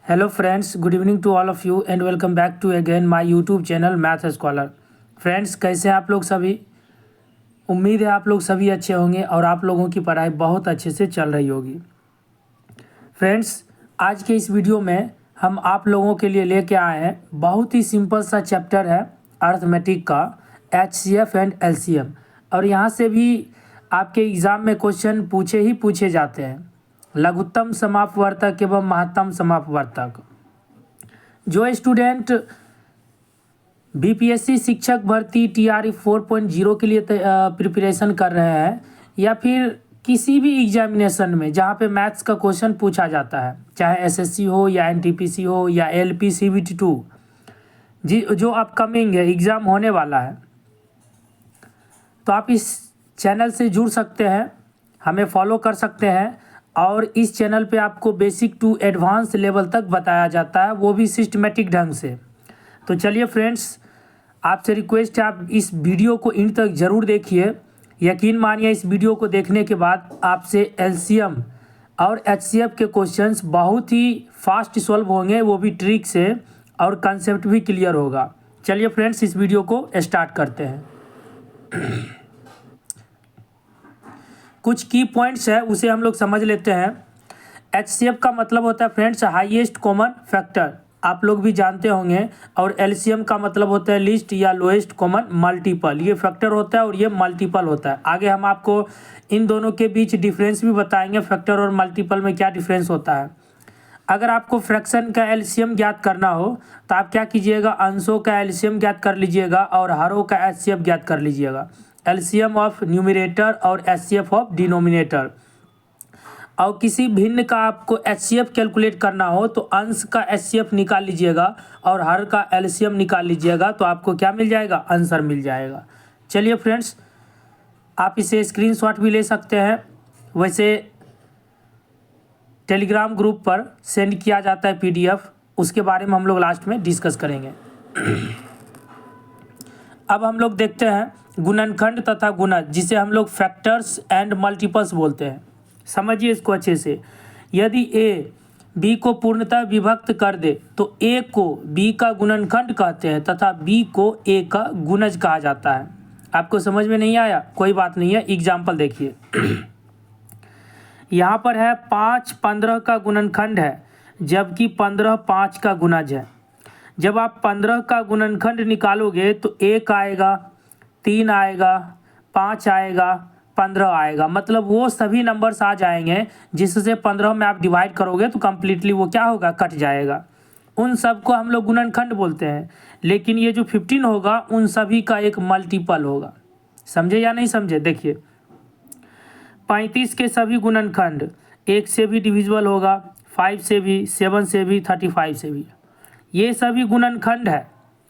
Hello friends, good evening to all of you and welcome back to again my YouTube channel math scholar. Friends, कैसे हैं आप लोग सभी? उम्मीद है आप लोग सभी अच्छे होंगे और आप लोगों की पढ़ाई बहुत अच्छे से चल रही होगी। फ्रेंड्स, आज के इस वीडियो में हम आप लोगों के लिए लेके आए हैं बहुत ही सिंपल सा चैप्टर है अर्थमेटिक का HCF एंड LCM, और यहाँ से भी आपके एग्ज़ाम में क्वेश्चन पूछे जाते हैं। लघुत्तम समापवर्तक एवं महत्तम समापवर्तक। जो स्टूडेंट BPSC शिक्षक भर्ती TRE 4.0 के लिए प्रिपरेशन कर रहे हैं या फिर किसी भी एग्जामिनेशन में जहाँ पे मैथ्स का क्वेश्चन पूछा जाता है, चाहे SSC हो या NTPC हो या LP CBT 2 जी जो अपकमिंग है एग्ज़ाम होने वाला है, तो आप इस चैनल से जुड़ सकते हैं, हमें फॉलो कर सकते हैं। और इस चैनल पे आपको बेसिक टू एडवांस लेवल तक बताया जाता है, वो भी सिस्टमेटिक ढंग से। तो चलिए फ्रेंड्स, आपसे रिक्वेस्ट है आप इस वीडियो को इन तक ज़रूर देखिए। यकीन मानिए इस वीडियो को देखने के बाद आपसे LCM और HCF के क्वेश्चंस बहुत ही फास्ट सॉल्व होंगे, वो भी ट्रिक से, और कंसेप्ट भी क्लियर होगा। चलिए फ्रेंड्स, इस वीडियो को स्टार्ट करते हैं। कुछ की पॉइंट्स है उसे हम लोग समझ लेते हैं। HCF का मतलब होता है फ्रेंड्स हाईएस्ट कॉमन फैक्टर, आप लोग भी जानते होंगे। और LCM का मतलब होता है लीस्ट या लोएस्ट कॉमन मल्टीपल। ये फैक्टर होता है और ये मल्टीपल होता है। आगे हम आपको इन दोनों के बीच डिफरेंस भी बताएंगे, फैक्टर और मल्टीपल में क्या डिफरेंस होता है। अगर आपको फ्रैक्शन का LCM ज्ञात करना हो तो आप क्या कीजिएगा, अंशों का LCM ज्ञात कर लीजिएगा और हरों का HCF ज्ञात कर लीजिएगा। LCM ऑफ न्यूमरेटर और HCF ऑफ डिनोमिनेटर। और किसी भिन्न का आपको HCF कैलकुलेट करना हो तो अंश का HCF निकाल लीजिएगा और हर का LCM निकाल लीजिएगा, तो आपको क्या मिल जाएगा, आंसर मिल जाएगा। चलिए फ्रेंड्स, आप इसे स्क्रीनशॉट भी ले सकते हैं। वैसे टेलीग्राम ग्रुप पर सेंड किया जाता है PDF, उसके बारे में हम लोग लास्ट में डिस्कस करेंगे। अब हम लोग देखते हैं गुणनखंड तथा गुणज, जिसे हम लोग फैक्टर्स एंड मल्टीपल्स बोलते हैं। समझिए इसको अच्छे से। यदि A B को पूर्णतः विभक्त कर दे तो A को B का गुणनखंड कहते हैं तथा B को A का गुणज कहा जाता है। आपको समझ में नहीं आया, कोई बात नहीं है, एग्जाम्पल देखिए। यहाँ पर है 5 15 का गुणनखंड है, जबकि 15 5 का गुणज है। जब आप 15 का गुणनखंड निकालोगे तो 1 आएगा, 3 आएगा, 5 आएगा, 15 आएगा। मतलब वो सभी नंबर्स आ जाएंगे जिससे 15 में आप डिवाइड करोगे तो कम्प्लीटली वो क्या होगा, कट जाएगा। उन सब को हम लोग गुणनखंड बोलते हैं। लेकिन ये जो 15 होगा उन सभी का एक मल्टीपल होगा। समझे या नहीं समझे? देखिए 35 के सभी गुणनखंड 1 से भी डिविजिबल होगा, 5 से भी, 7 से भी, 35 से भी। ये सभी गुणनखंड है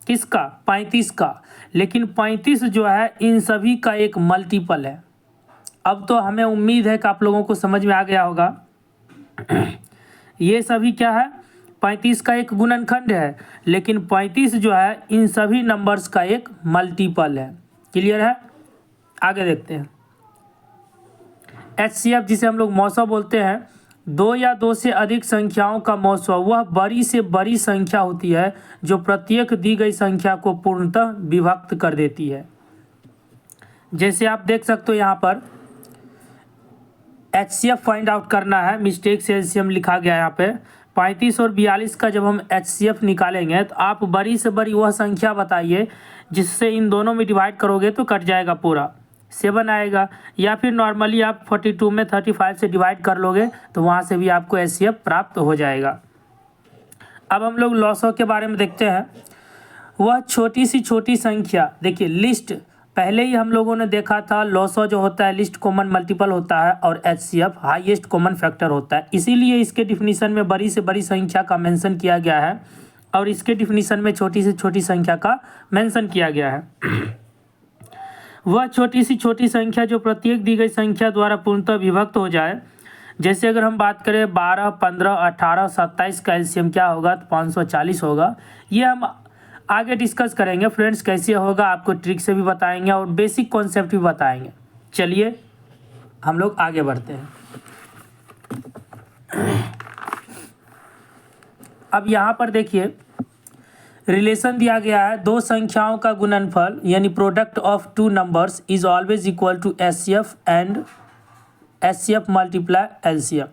किसका, 35 का। लेकिन 35 जो है इन सभी का एक मल्टीपल है। अब तो हमें उम्मीद है कि आप लोगों को समझ में आ गया होगा। ये सभी क्या है, 35 का एक गुणनखंड है, लेकिन 35 जो है इन सभी नंबर्स का एक मल्टीपल है। क्लियर है? आगे देखते हैं। HCF जिसे हम लोग मौसम बोलते हैं, 2 या 2 से अधिक संख्याओं का मौसम वह बड़ी से बड़ी संख्या होती है जो प्रत्येक दी गई संख्या को पूर्णतः विभक्त कर देती है। जैसे आप देख सकते हो यहाँ पर HCF फाइंड आउट करना है, मिस्टेक से LCM लिखा गया है यहाँ पे। 35 और 42 का जब हम HCF निकालेंगे तो आप बड़ी से बड़ी वह संख्या बताइए जिससे इन दोनों में डिवाइड करोगे तो कट जाएगा पूरा, 7 आएगा। या फिर नॉर्मली आप 42 में 35 से डिवाइड कर लोगे तो वहाँ से भी आपको HCF प्राप्त हो जाएगा। अब हम लोग लॉसों के बारे में देखते हैं। वह छोटी सी छोटी संख्या, देखिए लिस्ट पहले ही हम लोगों ने देखा था। लॉसो जो होता है लिस्ट कॉमन मल्टीपल होता है और HCF हाईएस्ट कॉमन फैक्टर होता है। इसीलिए इसके डिफिनीशन में बड़ी से बड़ी संख्या का मेंशन किया गया है और इसके डिफिनीशन में छोटी से छोटी संख्या का मेंशन किया गया है। वह छोटी सी छोटी संख्या जो प्रत्येक दी गई संख्या द्वारा पूर्णतः विभक्त हो जाए। जैसे अगर हम बात करें 12, 15, 18, 27 का LCM क्या होगा तो 540 होगा। ये हम आगे डिस्कस करेंगे फ्रेंड्स, कैसे होगा आपको ट्रिक से भी बताएंगे और बेसिक कॉन्सेप्ट भी बताएंगे। चलिए हम लोग आगे बढ़ते हैं। अब यहाँ पर देखिए रिलेशन दिया गया है, दो संख्याओं का गुणनफल यानी product of two numbers is always equal to HCF and HCF multiply LCM.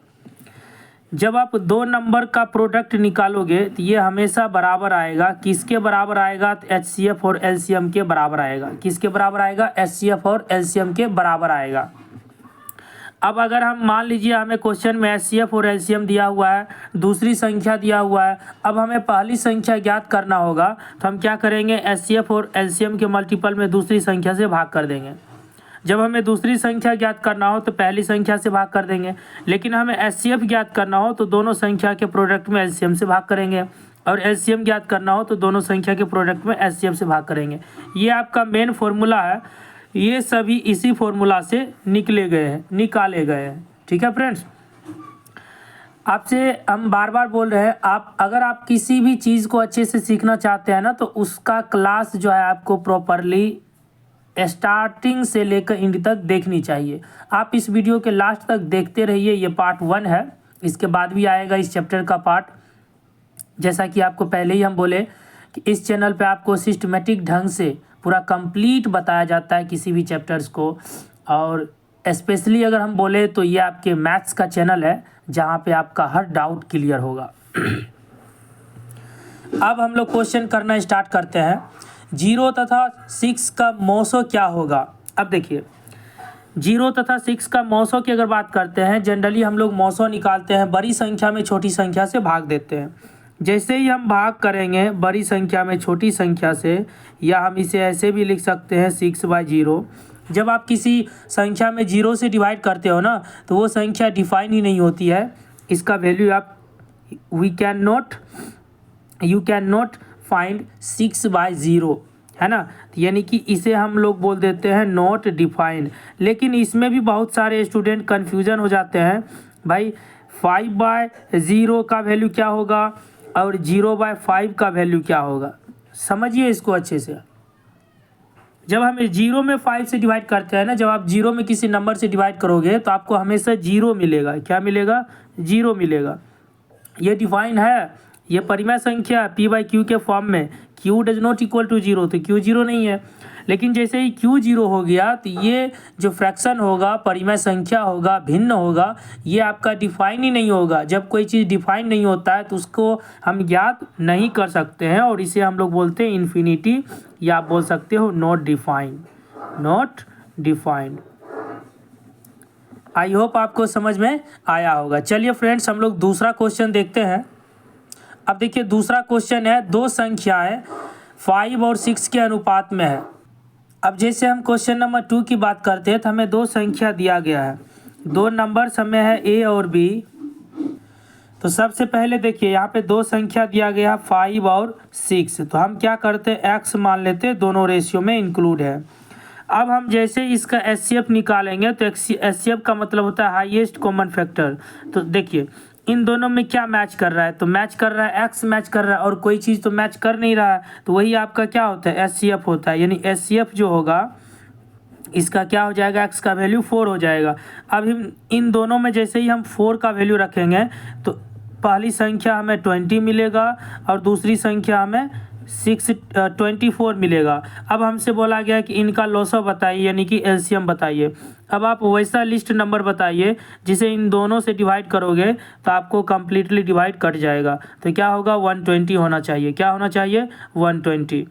जब आप दो नंबर का प्रोडक्ट निकालोगे तो ये हमेशा बराबर आएगा। किसके बराबर आएगा? तो एचसीएफ और एलसीएम के बराबर आएगा। किसके बराबर आएगा? एचसीएफ और एलसीएम के बराबर आएगा। अब अगर हम मान लीजिए हमें क्वेश्चन में एचसीएफ और एलसीएम दिया हुआ है, दूसरी संख्या दिया हुआ है, अब हमें पहली संख्या ज्ञात करना होगा, तो हम क्या करेंगे? एचसीएफ और एलसीएम के मल्टीपल में दूसरी संख्या से भाग कर देंगे। जब हमें दूसरी संख्या ज्ञात करना हो तो पहली संख्या से भाग कर देंगे, लेकिन हमें एचसीएफ ज्ञात करना हो तो दोनों संख्या के प्रोडक्ट में एलसीएम से भाग करेंगे, और एलसीएम ज्ञात करना हो तो दोनों संख्या के प्रोडक्ट में एचसीएफ से भाग करेंगे। ये आपका मेन फॉर्मूला है। ये सभी इसी फॉर्मूला से निकाले गए हैं। ठीक है फ्रेंड्स, आपसे हम बार बार बोल रहे हैं, अगर आप किसी भी चीज़ को अच्छे से सीखना चाहते हैं ना, तो उसका क्लास जो है आपको प्रॉपरली स्टार्टिंग से लेकर एंड तक देखनी चाहिए। आप इस वीडियो के लास्ट तक देखते रहिए। ये पार्ट 1 है, इसके बाद भी आएगा इस चैप्टर का पार्ट। जैसा कि आपको पहले ही हम बोले कि इस चैनल पे आपको सिस्टमेटिक ढंग से पूरा कंप्लीट बताया जाता है किसी भी चैप्टर्स को, और स्पेशली अगर हम बोले तो ये आपके मैथ्स का चैनल है जहाँ पे आपका हर डाउट क्लियर होगा। अब हम लोग क्वेश्चन करना स्टार्ट करते हैं। 0 तथा 6 का मौसो क्या होगा? अब देखिए 0 तथा 6 का मौसो की अगर बात करते हैं, जनरली हम लोग मौसो निकालते हैं, बड़ी संख्या में छोटी संख्या से भाग देते हैं। जैसे ही हम भाग करेंगे बड़ी संख्या में छोटी संख्या से, या हम इसे ऐसे भी लिख सकते हैं 6/0। जब आप किसी संख्या में 0 से डिवाइड करते हो ना, तो वो संख्या डिफाइन ही नहीं होती है। इसका वैल्यू आप यू कैन नॉट फाइंड 6/0, है ना। यानी कि इसे हम लोग बोल देते हैं नॉट डिफाइंड। लेकिन इसमें भी बहुत सारे स्टूडेंट कन्फ्यूजन हो जाते हैं, भाई 5/0 का वैल्यू क्या होगा और 0/5 का वैल्यू क्या होगा। समझिए इसको अच्छे से। जब हमें 0 में 5 से डिवाइड करते हैं ना, जब आप 0 में किसी नंबर से डिवाइड करोगे तो आपको हमेशा 0 मिलेगा। क्या मिलेगा? 0 मिलेगा। ये डिफाइन है, ये परिमेय संख्या p/q के फॉर्म में। q does not equal to 0, तो q 0 नहीं है। लेकिन जैसे ही q 0 हो गया तो ये जो फ्रैक्शन होगा, परिमेय संख्या होगा, भिन्न होगा, ये आपका डिफाइन ही नहीं होगा। जब कोई चीज़ डिफाइन नहीं होता है तो उसको हम ज्ञात नहीं कर सकते हैं, और इसे हम लोग बोलते हैं इन्फिनिटी, या आप बोल सकते हो नॉट डिफाइंड। आई होप आपको समझ में आया होगा। चलिए फ्रेंड्स, हम लोग दूसरा क्वेश्चन देखते हैं। अब देखिए दूसरा क्वेश्चन है, दो संख्याएं 5 और 6 के अनुपात में है। अब जैसे हम क्वेश्चन नंबर 2 की बात करते हैं तो हमें दो संख्या दिया गया है, दो नंबर्स हमें है a और b। तो सबसे पहले देखिए यहाँ पे दो संख्या दिया गया 5 और 6, तो हम क्या करते हैं x मान लेते हैं, दोनों रेशियो में इंक्लूड है। अब हम जैसे इसका एचसीएफ निकालेंगे तो एचसीएफ का मतलब होता है हाईएस्ट कॉमन फैक्टर। तो देखिए इन दोनों में क्या मैच कर रहा है, तो मैच कर रहा है x मैच कर रहा है, और कोई चीज़ तो मैच कर नहीं रहा है, तो वही आपका क्या होता है? एचसीएफ होता है। यानी एचसीएफ जो होगा इसका क्या हो जाएगा? x का वैल्यू 4 हो जाएगा। अब हम इन दोनों में जैसे ही हम 4 का वैल्यू रखेंगे तो पहली संख्या हमें 20 मिलेगा और दूसरी संख्या हमें 24 मिलेगा। अब हमसे बोला गया कि इनका लॉसो बताइए, यानी कि एलसीएम बताइए। अब आप वैसा लिस्ट नंबर बताइए जिसे इन दोनों से डिवाइड करोगे तो आपको कम्प्लीटली डिवाइड कट जाएगा। तो क्या होगा? 120 होना चाहिए। क्या होना चाहिए? 120।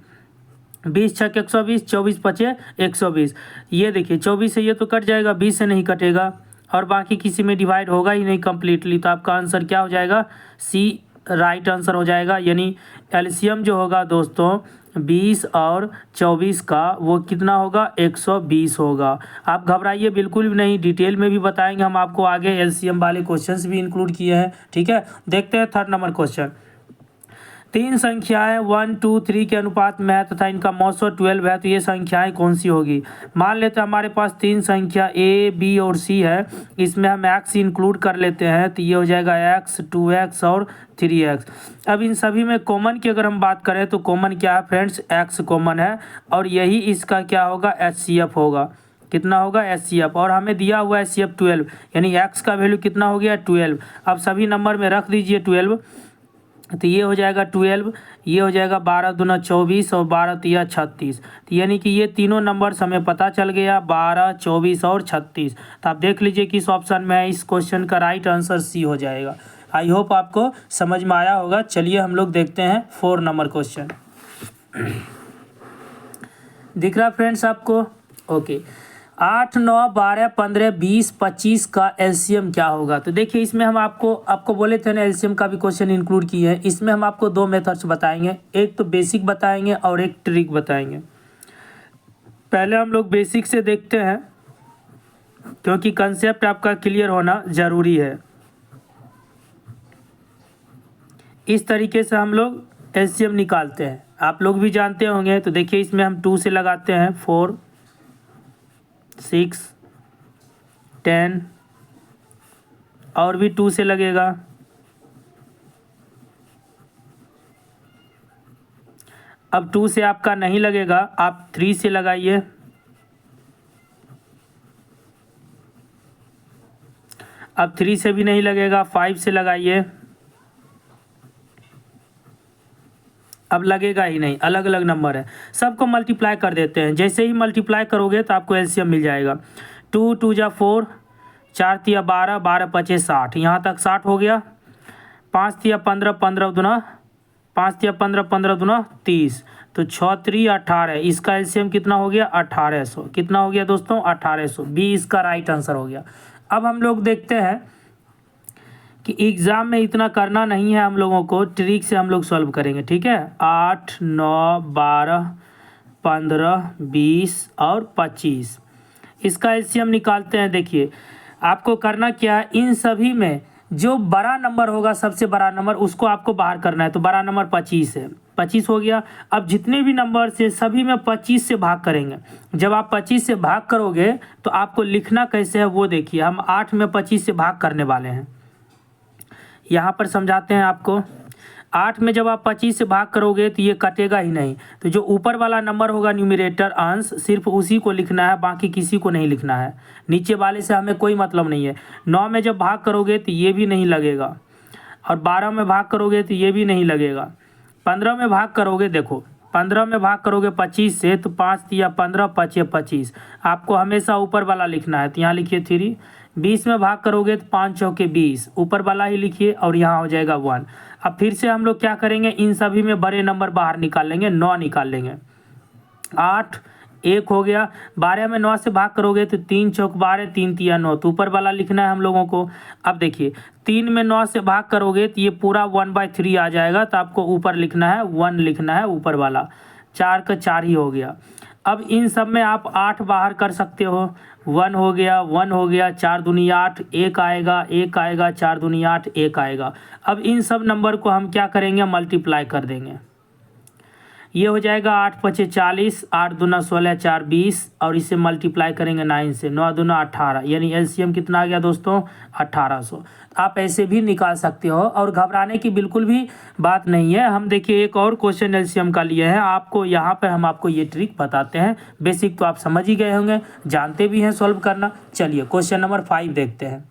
20 छक 120, 24 पचे 120। ये देखिए 24 से ये तो कट जाएगा, 20 से नहीं कटेगा, और बाकी किसी में डिवाइड होगा ही नहीं कम्प्लीटली। तो आपका आंसर क्या हो जाएगा? सी राइट आंसर हो जाएगा। यानी एलसीएम जो होगा दोस्तों 20 और 24 का, वो कितना होगा? 120 होगा। आप घबराइए बिल्कुल भी नहीं, डिटेल में भी बताएंगे हम आपको आगे। एलसीएम वाले क्वेश्चंस भी इंक्लूड किए हैं। ठीक है, देखते हैं थर्ड नंबर क्वेश्चन। तीन संख्याएं 1, 2, 3 के अनुपात में है तथा इनका मौसो 12 है, तो ये संख्याएं कौन सी होगी? मान लेते हैं हमारे पास तीन संख्या a, b और c है, इसमें हम x इंक्लूड कर लेते हैं, तो ये हो जाएगा x, 2x और 3x। अब इन सभी में कॉमन की अगर हम बात करें तो कॉमन क्या है फ्रेंड्स? x कॉमन है, और यही इसका क्या होगा? एचसीएफ होगा। कितना होगा? एचसीएफ। और हमें दिया हुआ है एचसीएफ 12, यानी x का वैल्यू कितना हो गया? 12। अब सभी नंबर में रख दीजिए 12। तो ये हो जाएगा 12, ये हो जाएगा 12 दूना 24 और 12 तिया 36। तो यानी कि ये तीनों नंबर्स हमें पता चल गया, 12, 24 और 36। तो आप देख लीजिए कि इस ऑप्शन में है, इस क्वेश्चन का राइट आंसर सी हो जाएगा। आई होप आपको समझ में आया होगा। चलिए हम लोग देखते हैं 4 नंबर क्वेश्चन। दिख रहा फ्रेंड्स आपको? ओके। 8, 9, 12, 15, 20, 25 का एलसीएम क्या होगा? तो देखिए इसमें हम आपको बोले थे ना एलसीएम का भी क्वेश्चन इंक्लूड किए हैं। इसमें हम आपको 2 मेथड्स बताएंगे, एक तो बेसिक बताएंगे और एक ट्रिक बताएंगे। पहले हम लोग बेसिक से देखते हैं, क्योंकि कंसेप्ट आपका क्लियर होना ज़रूरी है। इस तरीके से हम लोग एलसीएम निकालते हैं, आप लोग भी जानते होंगे। तो देखिए इसमें हम 2 से लगाते हैं, 4, 6, 10 और भी 2 से लगेगा। अब 2 से आपका नहीं लगेगा, आप 3 से लगाइए। अब 3 से भी नहीं लगेगा, 5 से लगाइए। अब लगेगा ही नहीं, अलग अलग नंबर है। सबको मल्टीप्लाई कर देते हैं, जैसे ही मल्टीप्लाई करोगे तो आपको एलसीएम मिल जाएगा। 2 2 जा 4, 4 तिया 12, 12 पचे 60, यहाँ तक 60 हो गया। 5 तिया 15, 15 दूना 5 तिया 15, 15 दूना 30, तो 6 3 18। इसका एलसीएम कितना हो गया? 1800। कितना हो गया दोस्तों? 1800। बी इसका राइट आंसर हो गया। अब हम लोग देखते हैं कि एग्ज़ाम में इतना करना नहीं है हम लोगों को, ट्रिक से हम लोग सॉल्व करेंगे, ठीक है। 8, 9, 12, 15, 20 और 25, इसका एलसीएम निकालते हैं। देखिए आपको करना क्या है, इन सभी में जो बड़ा नंबर होगा, सबसे बड़ा नंबर, उसको आपको बाहर करना है। तो बड़ा नंबर 25 है, 25 हो गया। अब जितने भी नंबर से सभी में 25 से भाग करेंगे। जब आप 25 से भाग करोगे तो आपको लिखना कैसे है वो देखिए। हम 8 में 25 से भाग करने वाले हैं, यहाँ पर समझाते हैं आपको। 8 में जब आप 25 से भाग करोगे तो ये कटेगा ही नहीं। तो जो ऊपर वाला नंबर होगा न्यूमरेटर अंश, सिर्फ उसी को लिखना है, बाकी किसी को नहीं लिखना है। नीचे वाले से हमें कोई मतलब नहीं है। 9 में जब भाग करोगे तो ये भी नहीं लगेगा, और 12 में भाग करोगे तो ये भी नहीं लगेगा। 15 में भाग करोगे, देखो 15 में भाग करोगे 25 से, तो 5 तिया 15, 5 25, आपको हमेशा ऊपर वाला लिखना है। तो यहाँ लिखिए 3। 20 में भाग करोगे तो 5 चौके 20, ऊपर वाला ही लिखिए, और यहाँ हो जाएगा 1। अब फिर से हम लोग क्या करेंगे, इन सभी में बड़े नंबर बाहर निकाल लेंगे, 9 निकाल लेंगे। 8 1 हो गया। 12 में 9 से भाग करोगे तो 3 चौक 12, 3 तिया 9, तो ऊपर वाला लिखना है हम लोगों को। अब देखिए 3 में 9 से भाग करोगे तो ये पूरा 1/3 आ जाएगा, तो आपको ऊपर लिखना है 1, लिखना है ऊपर वाला। 4 का 4 ही हो गया। अब इन सब में आप 8 बाहर कर सकते हो। 1 हो गया, 1 हो गया, 4 दूनी 8, 1 आएगा, 1 आएगा, 4 दूनी 8, 1 आएगा। अब इन सब नंबर को हम क्या करेंगे, मल्टीप्लाई कर देंगे। ये हो जाएगा 8 पचे 40, 8 दूना 16, 4 20, और इसे मल्टीप्लाई करेंगे 9 से, 9 दूना 18, यानी एलसीएम कितना आ गया दोस्तों, 1800। आप ऐसे भी निकाल सकते हो, और घबराने की बिल्कुल भी बात नहीं है। हम देखिए एक और क्वेश्चन एलसीएम का लिए हैं आपको, यहाँ पर हम आपको ये ट्रिक बताते हैं। बेसिक तो आप समझ ही गए होंगे, जानते भी हैं सॉल्व करना। चलिए क्वेश्चन नंबर 5 देखते हैं।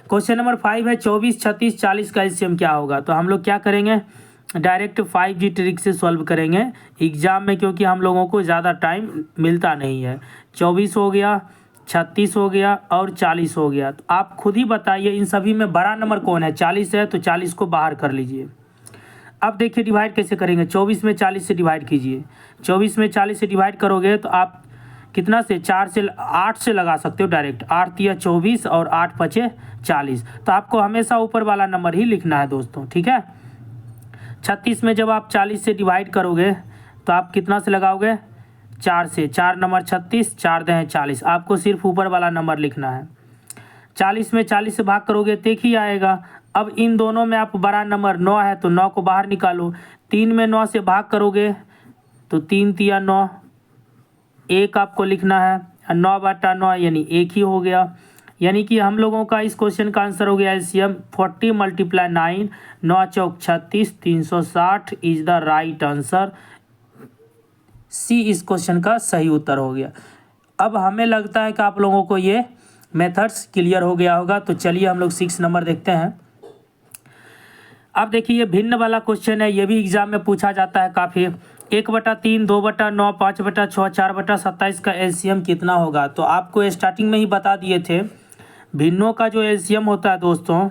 क्वेश्चन नंबर 5 है 24, 36, 40 का एलसीएम क्या होगा? तो हम लोग क्या करेंगे, डायरेक्ट 5G ट्रिक से सॉल्व करेंगे एग्ज़ाम में, क्योंकि हम लोगों को ज़्यादा टाइम मिलता नहीं है। 24 हो गया, 36 हो गया और 40 हो गया। तो आप खुद ही बताइए इन सभी में बड़ा नंबर कौन है? 40 है, तो 40 को बाहर कर लीजिए। अब देखिए डिवाइड कैसे करेंगे, 24 में 40 से डिवाइड कीजिए। 24 में 40 से डिवाइड करोगे तो आप कितना से, 4 से 8 से लगा सकते हो डायरेक्ट। 8 तिया 24 और 8 पचे 40, तो आपको हमेशा ऊपर वाला नंबर ही लिखना है दोस्तों, ठीक है। 36 में जब आप 40 से डिवाइड करोगे तो आप कितना से लगाओगे, 4 से। 4 नंबर 36, 4 दें 40, आपको सिर्फ ऊपर वाला नंबर लिखना है। 40 में 40 से भाग करोगे तो एक ही आएगा। अब इन दोनों में आप बड़ा नंबर 9 है, तो 9 को बाहर निकालो। 3 में 9 से भाग करोगे तो 3 तिया 9, 1 आपको लिखना है, 9/9 यानी 1 ही हो गया। यानी कि हम लोगों का इस क्वेश्चन का आंसर हो गया एलसीएम 40 × 9, 9 चौक 36, 360 is the right answer. C इस क्वेश्चन का सही उत्तर हो गया। अब हमें लगता है कि आप लोगों को ये मेथड्स क्लियर हो गया होगा। तो चलिए हम लोग 6 नंबर देखते हैं। अब देखिए ये भिन्न वाला क्वेश्चन है, ये भी एग्जाम में पूछा जाता है काफ़ी। 1/3, 2/9, 5/6, 4/27 का एलसीएम कितना होगा? तो आपको स्टार्टिंग में ही बता दिए थे, भिन्नों का जो एलसीएम होता है दोस्तों,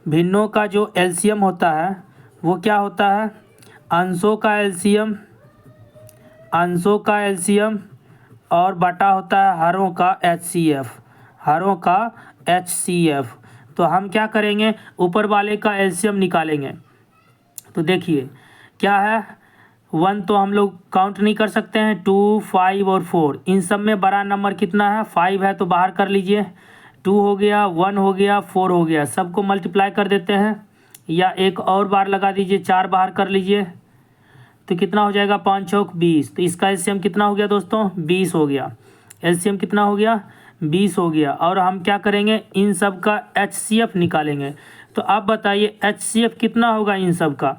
भिन्नों का जो एलसीएम होता है वो क्या होता है? अंशों का एलसीएम, अंशों का एलसीएम और बटा होता है हरों का एचसीएफ, हरों का एचसीएफ। तो हम क्या करेंगे, ऊपर वाले का एलसीएम निकालेंगे। तो देखिए क्या है, 1 तो हम लोग काउंट नहीं कर सकते हैं, 2, 5 और 4, इन सब में बड़ा नंबर कितना है? 5 है, तो बाहर कर लीजिए। 2 हो गया, 1 हो गया, 4 हो गया, सबको मल्टीप्लाई कर देते हैं, या एक और बार लगा दीजिए, 4 बाहर कर लीजिए, तो कितना हो जाएगा? 5 चौक 20। तो इसका एलसीएम कितना हो गया दोस्तों? 20 हो गया। एलसीएम कितना हो गया? 20 हो गया। और हम क्या करेंगे, इन सब का एचसीएफ निकालेंगे। तो आप बताइए एचसीएफ कितना होगा इन सब का?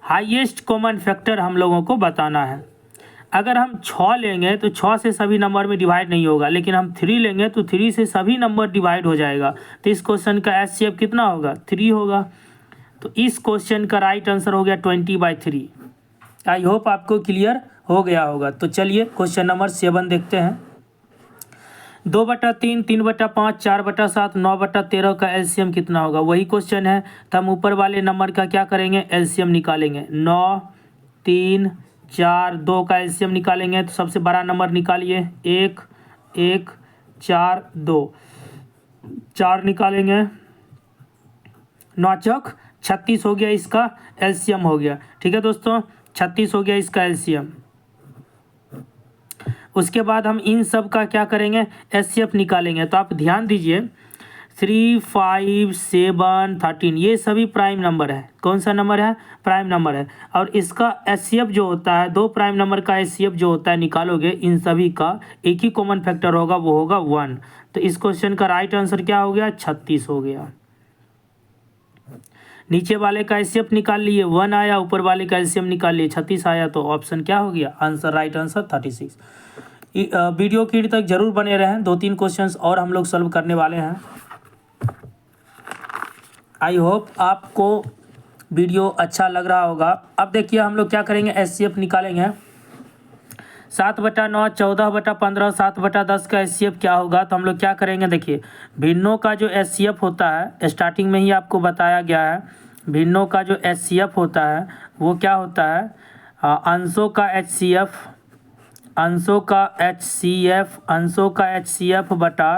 हाईएस्ट कॉमन फैक्टर हम लोगों को बताना है। अगर हम 6 लेंगे तो 6 से सभी नंबर में डिवाइड नहीं होगा, लेकिन हम 3 लेंगे तो 3 से सभी नंबर डिवाइड हो जाएगा। तो इस क्वेश्चन का एचसीएफ कितना होगा? 3 होगा। तो इस क्वेश्चन का राइट आंसर हो गया 20/3। आई होप आपको क्लियर हो गया होगा। तो चलिए क्वेश्चन नंबर 7 देखते हैं। 2/3, 3/5, 4/7, 9/13 का एलसीएम कितना होगा? वही क्वेश्चन है, तो हम ऊपर वाले नंबर का क्या करेंगे? एलसीएम निकालेंगे। 9, 3, 4, 2 का एलसीएम निकालेंगे। तो सबसे बड़ा नंबर निकालिए, 1, 1, 4, 2, 4 निकालेंगे, 9 चौक 36 हो गया, इसका एलसीएम हो गया। ठीक है दोस्तों, 36 हो गया इसका एलसीएम। उसके बाद हम इन सब का क्या करेंगे? एचसीएफ निकालेंगे। तो आप ध्यान दीजिए, 3, 5, 7, 13 ये सभी प्राइम नंबर है। कौन सा नंबर है? प्राइम नंबर है। और इसका एचसीएफ जो होता है, 2 प्राइम नंबर का एचसीएफ जो होता है निकालोगे, इन सभी का एक ही कॉमन फैक्टर होगा, वो होगा 1। तो इस क्वेश्चन का राइट आंसर क्या हो गया? 36 हो गया। नीचे वाले का एचसीएफ निकाल लिए, 1 आया, ऊपर वाले का एलसीएम निकाल लिए, 36 आया। तो ऑप्शन क्या हो गया? Answer, right answer 36। वीडियो की तक जरूर बने रहें, 2-3 क्वेश्चंस और हम लोग सॉल्व करने वाले हैं। आई होप आपको वीडियो अच्छा लग रहा होगा। अब देखिए हम लोग क्या करेंगे, एचसीएफ निकालेंगे। 7/9, 14/15, 7/10 का एचसीएफ क्या होगा? तो हम लोग क्या करेंगे, देखिए भिन्नों का जो एचसीएफ होता है, स्टार्टिंग में ही आपको बताया गया है, भिन्नों का जो एचसीएफ होता है वो क्या होता है? अंशों का एचसीएफ, अंशों का एचसीएफ, अंशों का एचसीएफ बटा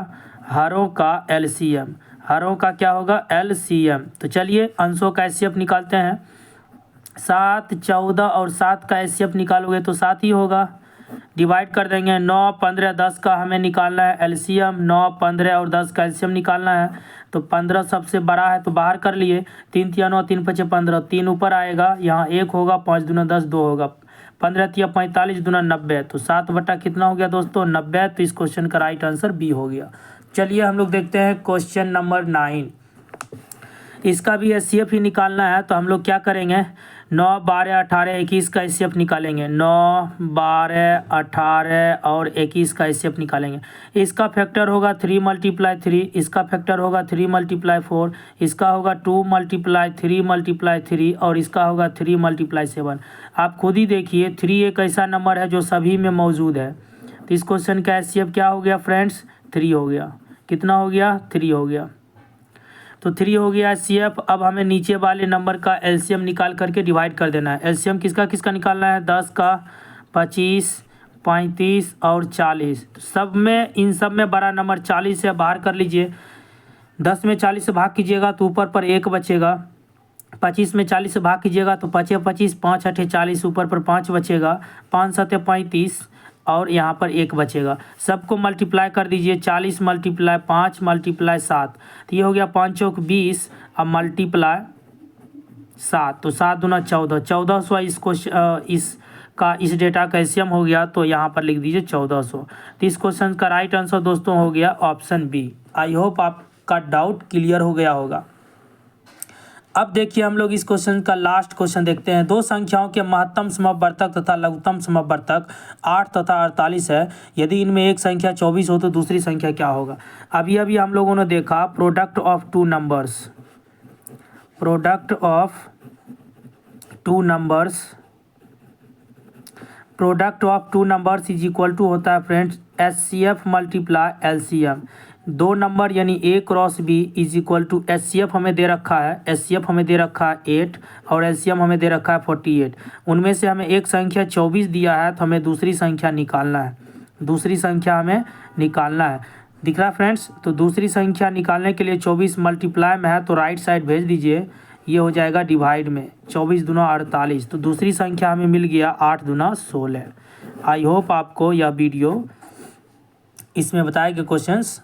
हरों का एलसीएम, हरों का क्या होगा? एलसीएम। तो चलिए अंशों का एचसीएफ निकालते हैं। 7, 14 और 7 का एचसीएफ निकालोगे तो 7 ही होगा। डिवाइड कर देंगे, 9, 15, 10 का हमें निकालना है एलसीएम, 9, 15 और 10 का एलसीएम निकालना है। तो 15 सबसे बड़ा है, तो बाहर कर लिए, 3 × 9, 3 × 5 = 15, 3 ऊपर आएगा, यहाँ 1 होगा, 5 दूना 10, 2 होगा, 15 × 3 = 45, दूना 90। तो 7 बटा कितना हो गया दोस्तों? 90। तो इस क्वेश्चन का राइट आंसर बी हो गया। चलिए हम लोग देखते हैं क्वेश्चन नंबर 9। इसका भी एचसीएफ ही निकालना है। तो हम लोग क्या करेंगे, 9, 12, 18, 21 का एचसीएफ निकालेंगे। 9, 12, 18 और 21 का एचसीएफ निकालेंगे। इसका फैक्टर होगा 3 × 3, इसका फैक्टर होगा 3 × 4, इसका होगा 2 × 3 × 3 और इसका होगा 3 × 7। आप खुद ही देखिए, 3 एक ऐसा नंबर है जो सभी में मौजूद है। तो इस क्वेश्चन का एचसीएफ क्या हो गया फ्रेंड्स? 3 हो गया। कितना हो गया? 3 हो गया। तो 3 हो गया एचसीएफ। अब हमें नीचे वाले नंबर का एलसीएम निकाल करके डिवाइड कर देना है। एलसीएम किसका किसका निकालना है? 10 का, 25, 35 और 40। तो सब में, इन सब में बड़ा नंबर 40 से बाहर कर लीजिए। 10 में 40 से भाग कीजिएगा तो ऊपर पर 1 बचेगा। 25 में 40 से भाग कीजिएगा तो 5 × 25, 5 × 8 = 40, ऊपर पर 5 बचेगा, 5 × 7 = 35 और यहाँ पर 1 बचेगा। सबको मल्टीप्लाई कर दीजिए, 40 × 5 × 7, तो ये हो गया 5 चौक 20 अब मल्टीप्लाई 7, तो 7 दूना 14, 1400 इस डेटा का एलसीएम हो गया। तो यहाँ पर लिख दीजिए 1400। तो इस क्वेश्चन का राइट आंसर दोस्तों हो गया ऑप्शन बी। आई होप आपका डाउट क्लियर हो गया होगा। अब देखिए हम लोग इस क्वेश्चन का लास्ट क्वेश्चन देखते हैं। 2 संख्याओं के महत्तम समवर्तक तथा लघुत्तम समवर्तक 8 तथा 48 है। यदि इनमें एक संख्या 24 हो तो दूसरी संख्या क्या होगा? अभी हम लोगों ने देखा product of 2 numbers, product of two numbers is equal to होता है फ्रेंड्स HCF मल्टीप्लाई LCM। दो नंबर यानी A cross B is equal to HCF हमें दे रखा है, 8 और LCM हमें दे रखा है 48। उनमें से हमें एक संख्या 24 दिया है, तो हमें दूसरी संख्या निकालना है। दिख रहा है फ्रेंड्स? तो दूसरी संख्या निकालने के लिए 24 मल्टीप्लाई में है तो राइट साइड भेज दीजिए, ये हो जाएगा डिवाइड में। 24 दूना 48, तो दूसरी संख्या हमें मिल गया 8 दूना 16। आई होप आपको यह वीडियो इसमें बताए गए क्वेश्चंस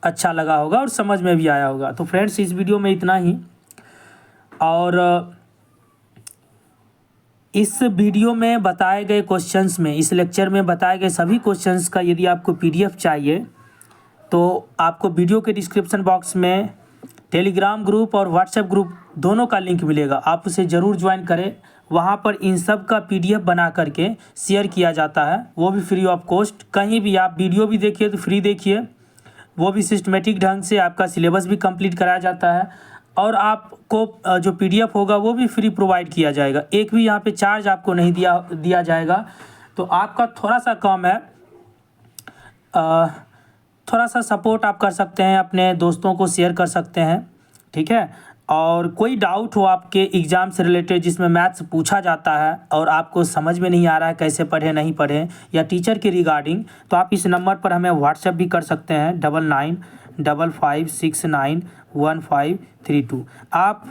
अच्छा लगा होगा और समझ में भी आया होगा। तो फ्रेंड्स इस वीडियो में इतना ही, और इस वीडियो में बताए गए क्वेश्चंस में, इस लेक्चर में बताए गए सभी क्वेश्चंस का यदि आपको PDF चाहिए तो आपको वीडियो के डिस्क्रिप्शन बॉक्स में टेलीग्राम ग्रुप और व्हाट्सएप ग्रुप दोनों का लिंक मिलेगा, आप उसे ज़रूर ज्वाइन करें। वहाँ पर इन सब का PDF बना करके शेयर किया जाता है, वो भी फ्री ऑफ कॉस्ट। कहीं भी आप वीडियो भी देखिए तो फ्री देखिए, वो भी सिस्टमेटिक ढंग से आपका सिलेबस भी कंप्लीट कराया जाता है, और आपको जो PDF होगा वो भी फ्री प्रोवाइड किया जाएगा। एक भी यहाँ पे चार्ज आपको नहीं दिया जाएगा। तो आपका थोड़ा सा काम है, थोड़ा सा सपोर्ट आप कर सकते हैं, अपने दोस्तों को शेयर कर सकते हैं, ठीक है। और कोई डाउट हो आपके एग्ज़ाम से रिलेटेड जिसमें मैथ्स पूछा जाता है और आपको समझ में नहीं आ रहा है कैसे पढ़े नहीं पढ़े, या टीचर के रिगार्डिंग, तो आप इस नंबर पर हमें व्हाट्सएप भी कर सकते हैं 9955691532। आप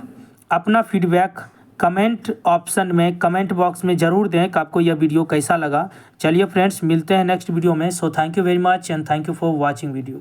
अपना फीडबैक कमेंट ऑप्शन में, कमेंट बॉक्स में ज़रूर दें कि आपको यह वीडियो कैसा लगा। चलिए फ्रेंड्स, मिलते हैं नेक्स्ट वीडियो में। So thank you very much and thank you for watching video.